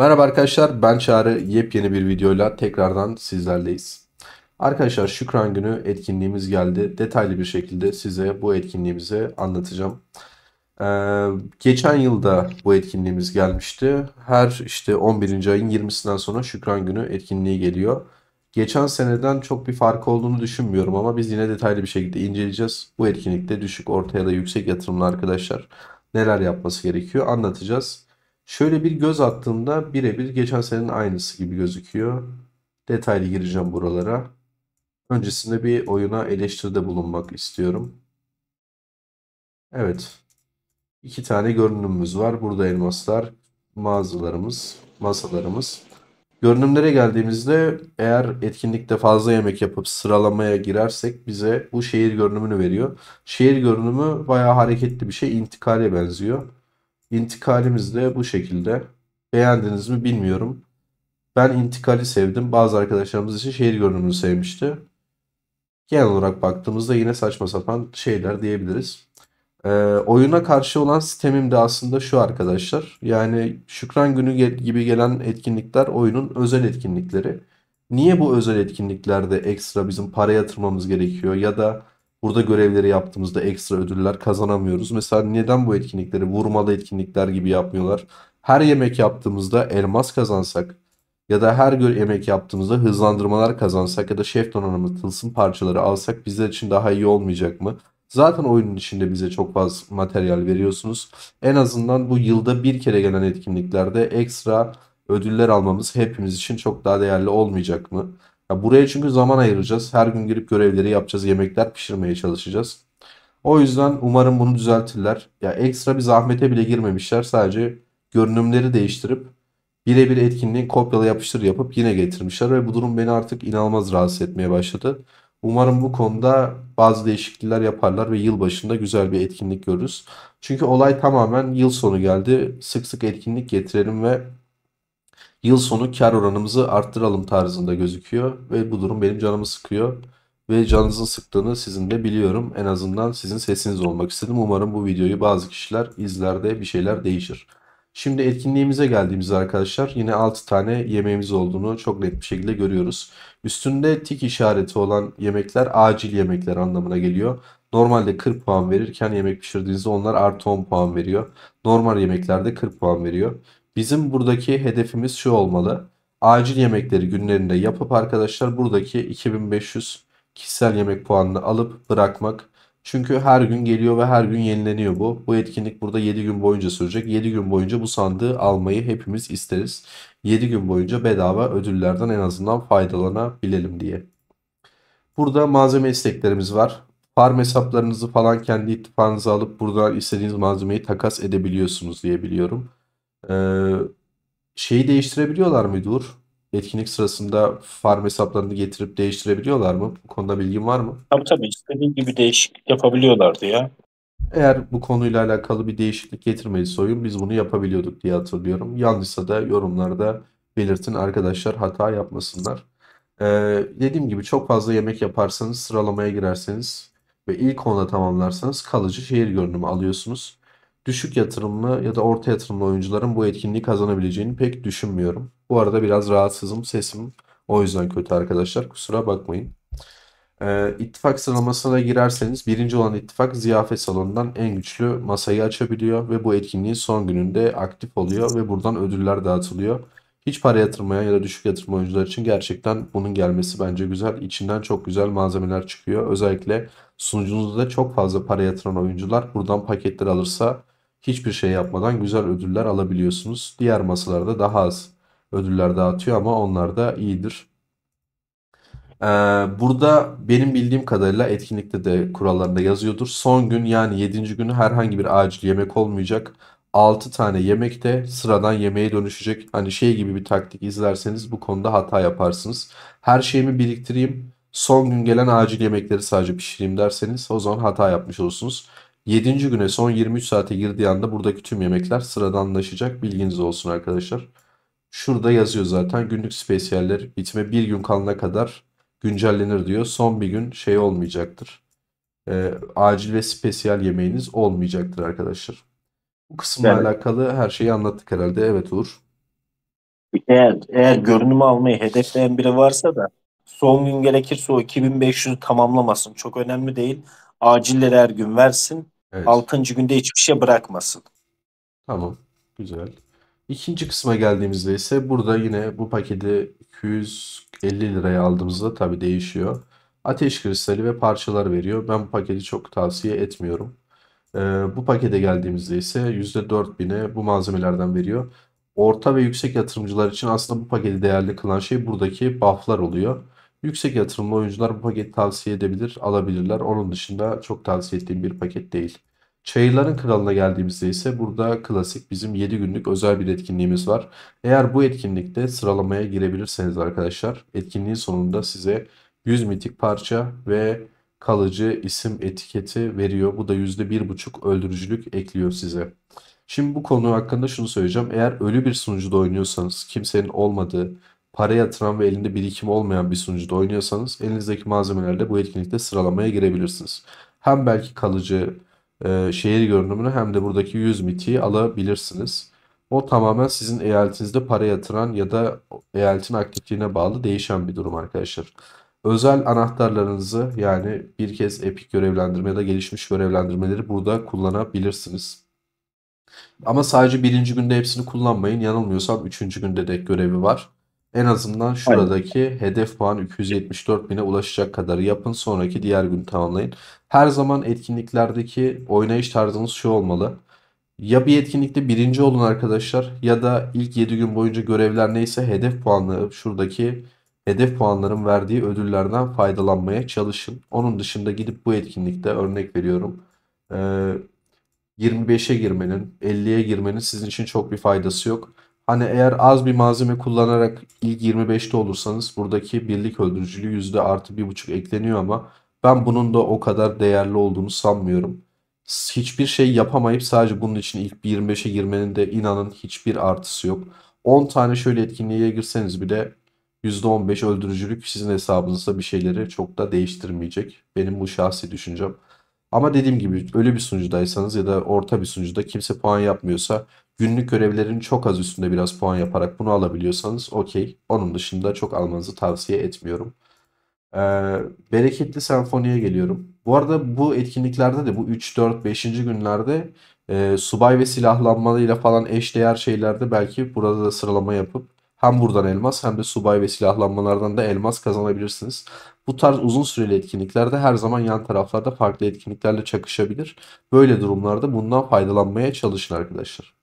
Merhaba arkadaşlar, ben Çağrı. Yepyeni bir videoyla tekrardan sizlerleyiz. Arkadaşlar Şükran Günü etkinliğimiz geldi. Detaylı bir şekilde size bu etkinliğimizi anlatacağım. Geçen yılda bu etkinliğimiz gelmişti. Her işte 11. ayın 20'sinden sonra Şükran Günü etkinliği geliyor. Geçen seneden çok bir farkı olduğunu düşünmüyorum ama biz yine detaylı bir şekilde inceleyeceğiz. Bu etkinlikte düşük, orta ya da yüksek yatırımlı arkadaşlar neler yapması gerekiyor anlatacağız. Şöyle bir göz attığımda birebir geçen senenin aynısı gibi gözüküyor. Detaylı gireceğim buralara. Öncesinde bir oyuna eleştiride bulunmak istiyorum. Evet. İki tane görünümümüz var. Burada elmaslar, mağazalarımız, masalarımız. Görünümlere geldiğimizde eğer etkinlikte fazla yemek yapıp sıralamaya girersek bize bu şehir görünümünü veriyor. Şehir görünümü bayağı hareketli bir şey. İntikale benziyor. İntikalimiz de bu şekilde. Beğendiniz mi bilmiyorum. Ben intikali sevdim. Bazı arkadaşlarımız için şehir görünümünü sevmişti. Genel olarak baktığımızda yine saçma sapan şeyler diyebiliriz. Oyuna karşı olan sistemim de aslında şu arkadaşlar. Yani Şükran Günü gibi gelen etkinlikler oyunun özel etkinlikleri. Niye bu özel etkinliklerde ekstra bizim para yatırmamız gerekiyor ya da burada görevleri yaptığımızda ekstra ödüller kazanamıyoruz? Mesela neden bu etkinlikleri vurmalı etkinlikler gibi yapmıyorlar? Her yemek yaptığımızda elmas kazansak ya da her yemek yaptığımızda hızlandırmalar kazansak ya da şef donanımı tılsım parçaları alsak bizler için daha iyi olmayacak mı? Zaten oyunun içinde bize çok fazla materyal veriyorsunuz. En azından bu yılda bir kere gelen etkinliklerde ekstra ödüller almamız hepimiz için çok daha değerli olmayacak mı? Ya buraya çünkü zaman ayıracağız. Her gün girip görevleri yapacağız. Yemekler pişirmeye çalışacağız. O yüzden umarım bunu düzeltirler. Ya ekstra bir zahmete bile girmemişler. Sadece görünümleri değiştirip birebir etkinliğin kopyala yapıştır yapıp yine getirmişler ve bu durum beni artık inanılmaz rahatsız etmeye başladı. Umarım bu konuda bazı değişiklikler yaparlar ve yıl başında güzel bir etkinlik görürüz. Çünkü olay tamamen yıl sonu geldi. Sık sık etkinlik getirelim ve yıl sonu kar oranımızı arttıralım tarzında gözüküyor ve bu durum benim canımı sıkıyor. Ve canınızın sıktığını sizin de biliyorum. En azından sizin sesiniz olmak istedim. Umarım bu videoyu bazı kişiler izler de bir şeyler değişir. Şimdi etkinliğimize geldiğimizde arkadaşlar yine 6 tane yemeğimiz olduğunu çok net bir şekilde görüyoruz. Üstünde tik işareti olan yemekler acil yemekler anlamına geliyor. Normalde 40 puan verirken yemek pişirdiğinizde onlar artı 10 puan veriyor. Normal yemeklerde 40 puan veriyor. Bizim buradaki hedefimiz şu olmalı. Acil yemekleri günlerinde yapıp arkadaşlar buradaki 2500 kişisel yemek puanını alıp bırakmak. Çünkü her gün geliyor ve her gün yenileniyor bu. Bu etkinlik burada 7 gün boyunca sürecek. 7 gün boyunca bu sandığı almayı hepimiz isteriz. 7 gün boyunca bedava ödüllerden en azından faydalanabilelim diye. Burada malzeme isteklerimiz var. Farm hesaplarınızı falan kendi ittifakınıza alıp burada istediğiniz malzemeyi takas edebiliyorsunuz diye biliyorum. Ee, Şeyi değiştirebiliyorlar mıydı Uğur? Etkinlik sırasında farm hesaplarını getirip değiştirebiliyorlar mı? Bu konuda bilgin var mı? Tabii tabii istediğin gibi değişiklik yapabiliyorlardı ya. Eğer bu konuyla alakalı bir değişiklik getirmediyse oyun biz bunu yapabiliyorduk diye hatırlıyorum. Yanlışsa da yorumlarda belirtin arkadaşlar hata yapmasınlar. Dediğim gibi çok fazla yemek yaparsanız sıralamaya girerseniz ve ilk onda tamamlarsanız kalıcı şehir görünümü alıyorsunuz. Düşük yatırımlı ya da orta yatırımlı oyuncuların bu etkinliği kazanabileceğini pek düşünmüyorum. Bu arada biraz rahatsızım sesim o yüzden kötü arkadaşlar kusura bakmayın. İttifak sıralamasına girerseniz birinci olan ittifak ziyafet salonundan en güçlü masayı açabiliyor ve bu etkinliğin son gününde aktif oluyor ve buradan ödüller dağıtılıyor. Hiç para yatırmayan ya da düşük yatırım oyuncular için gerçekten bunun gelmesi bence güzel. İçinden çok güzel malzemeler çıkıyor. Özellikle sunucunuzda çok fazla para yatıran oyuncular buradan paketler alırsa hiçbir şey yapmadan güzel ödüller alabiliyorsunuz. Diğer masalarda daha az ödüller dağıtıyor ama onlar da iyidir. Ee, Burada benim bildiğim kadarıyla etkinlikte de kurallarında yazıyordur. Son gün yani 7. günü herhangi bir acil yemek olmayacak. 6 tane yemek de sıradan yemeğe dönüşecek. Hani şey gibi bir taktik izlerseniz bu konuda hata yaparsınız. Her şeyimi biriktireyim. Son gün gelen acil yemekleri sadece pişireyim derseniz o zaman hata yapmış olursunuz. 7. güne son 23 saate girdiği anda buradaki tüm yemekler sıradanlaşacak. Bilginiz olsun arkadaşlar. Şurada yazıyor zaten günlük spesiyeller bitime bir gün kalana kadar güncellenir diyor. Son bir gün şey olmayacaktır. Acil ve spesiyel yemeğiniz olmayacaktır arkadaşlar. Bu kısımla Yani alakalı her şeyi anlattık herhalde. Evet Uğur. Eğer görünümü almayı hedefleyen biri varsa da son gün gerekirse o 2500'ü tamamlamasın. Çok önemli değil. Acilleri her gün versin. Evet. Altıncı günde hiçbir şey bırakmasın. Tamam. Güzel. İkinci kısma geldiğimizde ise burada yine bu paketi 250 liraya aldığımızda tabii değişiyor. Ateş kristali ve parçalar veriyor. Ben bu paketi çok tavsiye etmiyorum. Bu pakete geldiğimizde ise %4000'e bu malzemelerden veriyor. Orta ve yüksek yatırımcılar için aslında bu paketi değerli kılan şey buradaki bufflar oluyor. Yüksek yatırımlı oyuncular bu paketi tavsiye edebilir, alabilirler. Onun dışında çok tavsiye ettiğim bir paket değil. Çayırların Kralı'na geldiğimizde ise burada klasik bizim 7 günlük özel bir etkinliğimiz var. Eğer bu etkinlikte sıralamaya girebilirseniz arkadaşlar, etkinliğin sonunda size 100 mitik parça ve kalıcı isim etiketi veriyor. Bu da %1,5 öldürücülük ekliyor size. Şimdi bu konu hakkında şunu söyleyeceğim. Eğer ölü bir sunucuda oynuyorsanız, kimsenin olmadığı, para yatıran ve elinde birikim olmayan bir sunucuda oynuyorsanız elinizdeki malzemelerle bu etkinlikte sıralamaya girebilirsiniz. Hem belki kalıcı şehir görünümünü hem de buradaki 100 mitiği alabilirsiniz. O tamamen sizin eyaletinizde para yatıran ya da eyaletin aktifliğine bağlı değişen bir durum arkadaşlar. Özel anahtarlarınızı yani bir kez epik görevlendirme ya da gelişmiş görevlendirmeleri burada kullanabilirsiniz. Ama sadece birinci günde hepsini kullanmayın. Yanılmıyorsam üçüncü günde de görevi var. En azından Aynen. şuradaki hedef puan 274 bine ulaşacak kadarı yapın. Sonraki diğer gün tamamlayın. Her zaman etkinliklerdeki oynayış tarzınız şu olmalı. Ya bir etkinlikte birinci olun arkadaşlar ya da ilk 7 gün boyunca görevler neyse hedef puanları şuradaki hedef puanların verdiği ödüllerden faydalanmaya çalışın. Onun dışında gidip bu etkinlikte örnek veriyorum. 25'e girmenin, 50'ye girmenin sizin için çok bir faydası yok. Hani eğer az bir malzeme kullanarak ilk 25'te olursanız buradaki birlik öldürücülüğü %+1,5 ekleniyor ama ben bunun da o kadar değerli olduğunu sanmıyorum. Hiçbir şey yapamayıp sadece bunun için ilk bir 25'e girmenin de inanın hiçbir artısı yok. 10 tane şöyle etkinliğe girseniz bile %15 öldürücülük sizin hesabınızda bir şeyleri çok da değiştirmeyecek. Benim bu şahsi düşüncem. Ama dediğim gibi ölü bir sunucudaysanız ya da orta bir sunucuda kimse puan yapmıyorsa günlük görevlerin çok az üstünde biraz puan yaparak bunu alabiliyorsanız okey. Onun dışında çok almanızı tavsiye etmiyorum. Ee, Bereketli Senfoni'ye geliyorum. Bu arada bu etkinliklerde de bu 3, 4, 5. günlerde subay ve silahlanmalıyla falan eşdeğer şeylerde belki burada da sıralama yapıp hem buradan elmas hem de subay ve silahlanmalardan da elmas kazanabilirsiniz. Bu tarz uzun süreli etkinliklerde her zaman yan taraflarda farklı etkinliklerle çakışabilir. Böyle durumlarda bundan faydalanmaya çalışın arkadaşlar.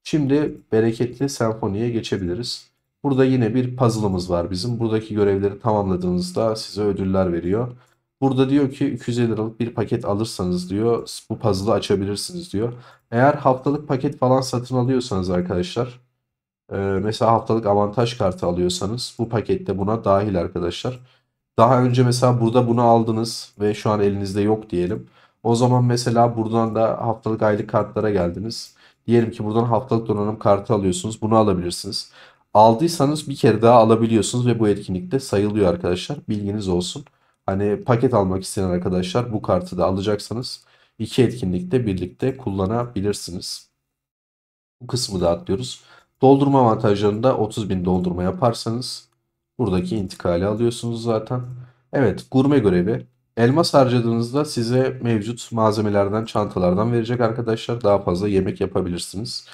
Şimdi bereketli senfoniye geçebiliriz. Burada yine bir puzzle'ımız var bizim. Buradaki görevleri tamamladığınızda size ödüller veriyor. Burada diyor ki 250 liralık bir paket alırsanız diyor bu puzzle'ı açabilirsiniz diyor. Eğer haftalık paket falan satın alıyorsanız arkadaşlar mesela haftalık avantaj kartı alıyorsanız bu pakette buna dahil arkadaşlar. Daha önce mesela burada bunu aldınız ve şu an elinizde yok diyelim. O zaman mesela buradan da haftalık aylık kartlara geldiniz. Diyelim ki buradan haftalık donanım kartı alıyorsunuz. Bunu alabilirsiniz. Aldıysanız bir kere daha alabiliyorsunuz ve bu etkinlikte sayılıyor arkadaşlar. Bilginiz olsun. Hani paket almak isteyen arkadaşlar bu kartı da alacaksanız iki etkinlikte birlikte kullanabilirsiniz. Bu kısmı da atlıyoruz. Doldurma avantajlarında 30.000 doldurma yaparsanız buradaki intikali alıyorsunuz zaten. Evet, gurme görevi. Elmas harcadığınızda size mevcut malzemelerden, çantalardan verecek arkadaşlar. Daha fazla yemek yapabilirsiniz.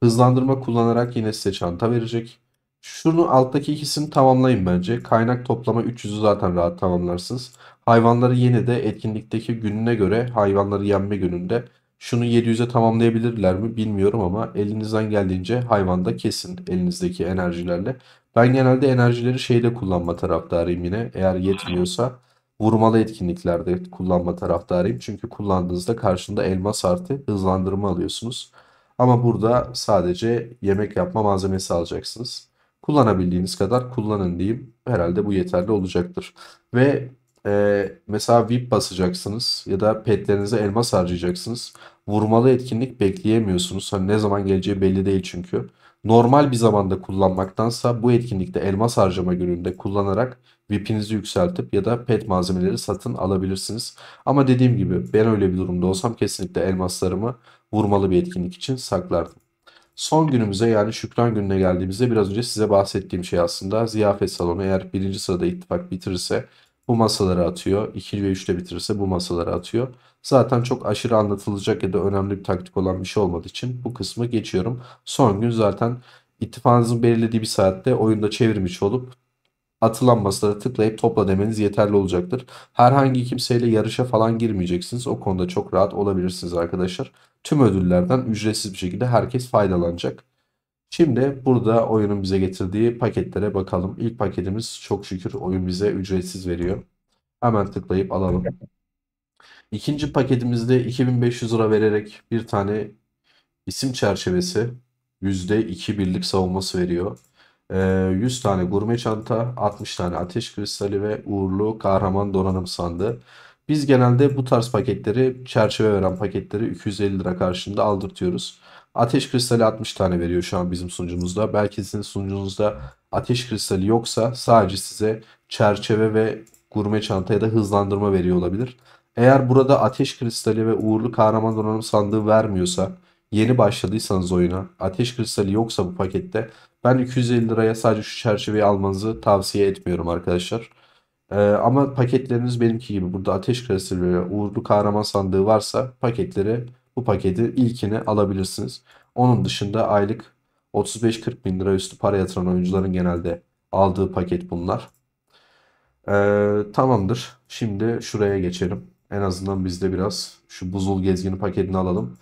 Hızlandırma kullanarak yine size çanta verecek. Şunu alttaki ikisini tamamlayın bence. Kaynak toplama 300'ü zaten rahat tamamlarsınız. Hayvanları yine de etkinlikteki gününe göre hayvanları yenme gününde şunu 700'e tamamlayabilirler mi bilmiyorum ama elinizden geldiğince hayvanda kesin elinizdeki enerjilerle. Ben genelde enerjileri şeyde kullanma taraftarıyım yine. Eğer yetmiyorsa vurmalı etkinliklerde kullanma taraftarıyım. Çünkü kullandığınızda karşında elmas artı hızlandırma alıyorsunuz. Ama burada sadece yemek yapma malzemesi alacaksınız. Kullanabildiğiniz kadar kullanın diyeyim. Herhalde bu yeterli olacaktır. Ve mesela VIP basacaksınız ya da petlerinize elmas harcayacaksınız. Vurmalı etkinlik bekleyemiyorsunuz. Hani ne zaman geleceği belli değil çünkü. Normal bir zamanda kullanmaktansa bu etkinlikte elmas harcama gününde kullanarak VIP'inizi yükseltip ya da pet malzemeleri satın alabilirsiniz. Ama dediğim gibi ben öyle bir durumda olsam kesinlikle elmaslarımı vurmalı bir etkinlik için saklardım. Son günümüze yani Şükran gününe geldiğimizde biraz önce size bahsettiğim şey aslında ziyafet salonu eğer birinci sırada ittifak bitirirse bu masaları atıyor. 2 ve 3'te bitirirse bu masaları atıyor. Zaten çok aşırı anlatılacak ya da önemli bir taktik olan bir şey olmadığı için bu kısmı geçiyorum. Son gün zaten ittifakınızın belirlediği bir saatte oyunda çevirmiş olup atılan masalara tıklayıp topla demeniz yeterli olacaktır. Herhangi kimseyle yarışa falan girmeyeceksiniz. O konuda çok rahat olabilirsiniz arkadaşlar. Tüm ödüllerden ücretsiz bir şekilde herkes faydalanacak. Şimdi burada oyunun bize getirdiği paketlere bakalım. İlk paketimiz çok şükür oyun bize ücretsiz veriyor. Hemen tıklayıp alalım. İkinci paketimizde 2500 lira vererek bir tane İsim çerçevesi %2 birlik savunması veriyor. 100 tane gurme çanta, 60 tane ateş kristali ve uğurlu kahraman donanım sandığı. Biz genelde bu tarz paketleri, çerçeve veren paketleri 250 lira karşılığında aldırtıyoruz. Ateş kristali 60 tane veriyor şu an bizim sunucumuzda. Belki sizin sunucunuzda ateş kristali yoksa sadece size çerçeve ve gurme çanta ya da hızlandırma veriyor olabilir. Eğer burada ateş kristali ve uğurlu kahraman donanım sandığı vermiyorsa yeni başladıysanız oyuna, ateş kristali yoksa bu pakette ben 250 liraya sadece şu çerçeveyi almanızı tavsiye etmiyorum arkadaşlar. Ama paketleriniz benimki gibi burada ateş kristali ve uğurlu kahraman sandığı varsa paketleri bu paketi ilkini alabilirsiniz. Onun dışında aylık 35-40 bin lira üstü para yatıran oyuncuların genelde aldığı paket bunlar. Tamamdır. Şimdi şuraya geçelim. En azından biz de biraz şu buzul gezgini paketini alalım.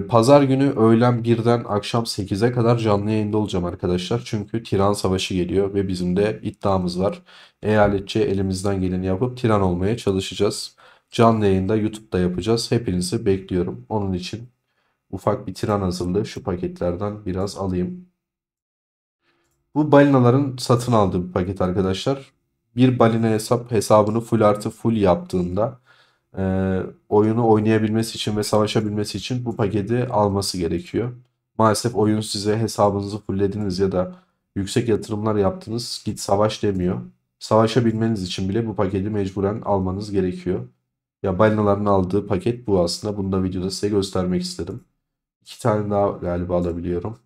Pazar günü öğlen 1'den akşam 8'e kadar canlı yayında olacağım arkadaşlar. Çünkü Tiran Savaşı geliyor ve bizim de iddiamız var. Eyaletçe elimizden geleni yapıp Tiran olmaya çalışacağız. Canlı yayında YouTube'da yapacağız. Hepinizi bekliyorum. Onun için ufak bir Tiran hazırlığı şu paketlerden biraz alayım. Bu balinaların satın aldığı bir paket arkadaşlar. Bir balina hesabını full artı full yaptığında oyunu oynayabilmesi için ve savaşabilmesi için bu paketi alması gerekiyor. Maalesef oyun size hesabınızı fulllediniz ya da yüksek yatırımlar yaptınız git savaş demiyor. Savaşabilmeniz için bile bu paketi mecburen almanız gerekiyor. Ya balinaların aldığı paket bu aslında. Bunu da videoda size göstermek istedim. İki tane daha galiba alabiliyorum.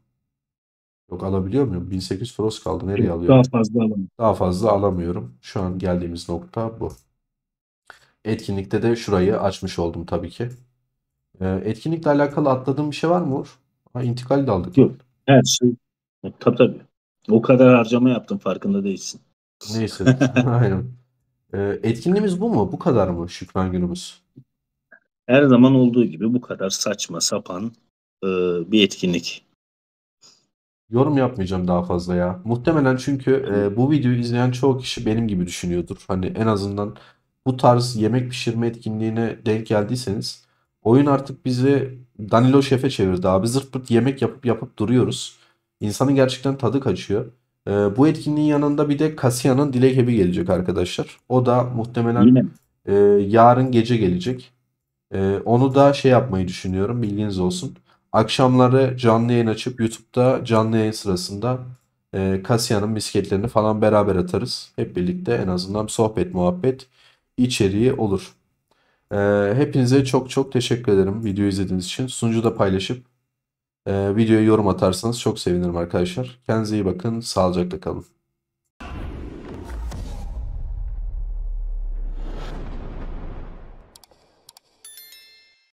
Yok alabiliyor muyum? 1800 Frost kaldı. Nereye Yok, daha alıyorum? fazla alamam. Daha fazla alamıyorum. Şu an geldiğimiz nokta bu. Etkinlikte de şurayı açmış oldum tabii ki. Etkinlikle alakalı atladığım bir şey var mı Uğur? Ha, intikal de aldık lan. Yok. Her şey. Tabii. O kadar harcama yaptım, farkında değilsin. Neyse. Aynen. Etkinliğimiz bu mu? Bu kadar mı Şükran günümüz? Her zaman olduğu gibi bu kadar saçma sapan bir etkinlik. Yorum yapmayacağım daha fazla ya. Muhtemelen çünkü bu videoyu izleyen çoğu kişi benim gibi düşünüyordur. Hani en azından bu tarz yemek pişirme etkinliğine denk geldiyseniz oyun artık bizi Danilo Şef'e çevirdi abi. Zırt pırt yemek yapıp yapıp duruyoruz. İnsanın gerçekten tadı kaçıyor. Bu etkinliğin yanında bir de Cassia'nın Dilek Evi gelecek arkadaşlar. O da muhtemelen Yine mi? e, yarın gece gelecek. Onu da şey yapmayı düşünüyorum. Bilginiz olsun. Akşamları canlı yayın açıp YouTube'da canlı yayın sırasında Cassia'nın misketlerini falan beraber atarız. Hep birlikte en azından sohbet muhabbet içeriği olur. Hepinize çok çok teşekkür ederim videoyu izlediğiniz için. Sunucuda paylaşıp videoya yorum atarsanız çok sevinirim arkadaşlar. Kendinize iyi bakın. Sağlıcakla kalın.